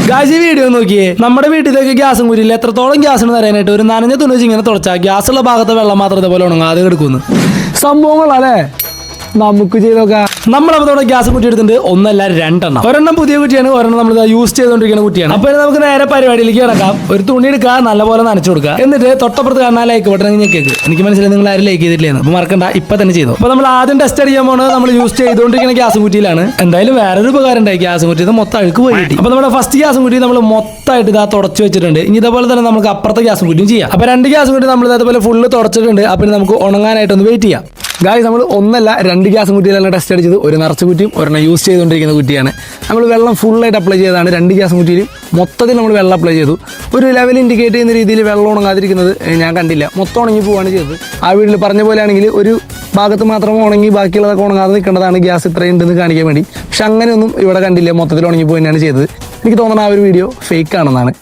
Guys ഈ video നോക്കിയേ, നമ്മുടെ വീട്ടിലേക്ക് ഗ്യാസും കുരിയിൽ എത്രത്തോളം ഗ്യാസ് എന്ന് അറിയാനായിട്ട് ഒരു നനഞ്ഞ തുണി വെച്ച് ഇങ്ങനെ തുടച്ചാൽ ഗ്യാസുള്ള ഭാഗത്തെ വെള്ളം മാത്രം ഇതുപോലെ ഉണങ്ങാതെ കിടക്കുന്നു. സംഭവങ്ങളല്ലേ നമുക്ക് ചെയ്ത് നോക്കാം. നമ്മളവിടെ ഗ്യാസ് കുറ്റി എടുത്തിട്ടുണ്ട്, ഒന്നല്ല രണ്ടെണ്ണം. ഒരെണ്ണം പുതിയ കുറ്റിയാണ്, ഒരെണ്ണം നമ്മൾ യൂസ് ചെയ്തുകൊണ്ടിരിക്കുന്ന കുറ്റിയാണ്. അപ്പോൾ നമുക്ക് നേരെ പരിപാടിയിലേക്ക് കിടക്കാം. ഒരു തുണി എടുക്കുക, നല്ലപോലെ നനച്ചു കൊടുക്കുക. എന്നിട്ട് തൊട്ടപ്പുറത്ത് കാണാൻ ലൈക്ക് ബട്ടൺ ഞെക്കേക്ക്. എനിക്ക് മനസ്സിലായി നിങ്ങൾ ആരും ലൈക്ക് ചെയ്തിട്ടില്ലെന്ന്. അപ്പോൾ മറക്കണ്ട, ഇപ്പം തന്നെ ചെയ്തു. അപ്പോൾ നമ്മൾ ആദ്യം ടെസ്റ്റ് അടിക്കാൻ പോകുന്നത് നമ്മൾ യൂസ് ചെയ്തുകൊണ്ടിരിക്കുന്ന ഗ്യാസ് കുറ്റിയിലാണ്. എന്തായാലും വേറൊരു ഉപകാരം ഉണ്ടായി, ഗ്യാസ് കുറ്റി മൊത്തം അഴുക്ക് പോയി കിട്ടി. അപ്പോൾ നമ്മുടെ ഫസ്റ്റ് ഗ്യാസ് കുറ്റി നമ്മൾ മൊത്തമായിട്ട് ഇതാ തുടച്ച് വെച്ചിട്ടുണ്ട്. ഇനി ഇതേപോലെ തന്നെ നമുക്ക് അപ്പുറത്തെ ഗ്യാസ് കുറ്റിയും ചെയ്യാം. അപ്പോൾ രണ്ട് ഗ്യാസ് കുറ്റി നമ്മൾ ഇതേപോലെ ഫുള്ള് തുടച്ചിട്ടുണ്ട്. അപ്പോൾ നമുക്ക് ഉണങ്ങാനായിട്ടൊന്ന് വെയിറ്റ് ചെയ്യാം. ഗായ്സ് നമ്മൾ ഒന്നല്ല രണ്ട് ഗ്യാസ് കുറ്റിയിലാണ് ടെസ്റ്റ് അടിച്ചത്. ഒരു നിറച്ച കുറ്റിയും ഒരെണ്ണം യൂസ് ചെയ്തുകൊണ്ടിരിക്കുന്ന കുറ്റിയാണ്. നമ്മൾ വെള്ളം ഫുള്ളായിട്ട് അപ്ലൈ ചെയ്തതാണ്. രണ്ട് ഗ്യാസ് കുറ്റിയിലും മൊത്തത്തിൽ നമ്മൾ വെള്ളം അപ്ലൈ ചെയ്തു. ഒരു ലെവൽ ഇൻഡിക്കേറ്റ് ചെയ്യുന്ന രീതിയിൽ വെള്ളം ഉണങ്ങാതിരിക്കുന്നത് ഞാൻ കണ്ടില്ല, മൊത്തം ഉണങ്ങി പോവുകയാണ് ചെയ്തത്. ആ വീട്ടിൽ പറഞ്ഞ പോലെ ആണെങ്കിൽ ഒരു ഭാഗത്ത് മാത്രം ഉണങ്ങി ബാക്കിയുള്ളതൊക്കെ ഉണങ്ങാതെ നിൽക്കേണ്ടതാണ് ഗ്യാസ് ഇത്രയും ഉണ്ടെന്ന് കാണിക്കാൻ വേണ്ടി. പക്ഷെ അങ്ങനെയൊന്നും ഇവിടെ കണ്ടില്ല, മൊത്തത്തിൽ ഉണങ്ങി പോയി തന്നെയാണ് ചെയ്തത്. എനിക്ക് തോന്നുന്നത് ആ ഒരു വീഡിയോ ഫേക്ക് ആണെന്നാണ്.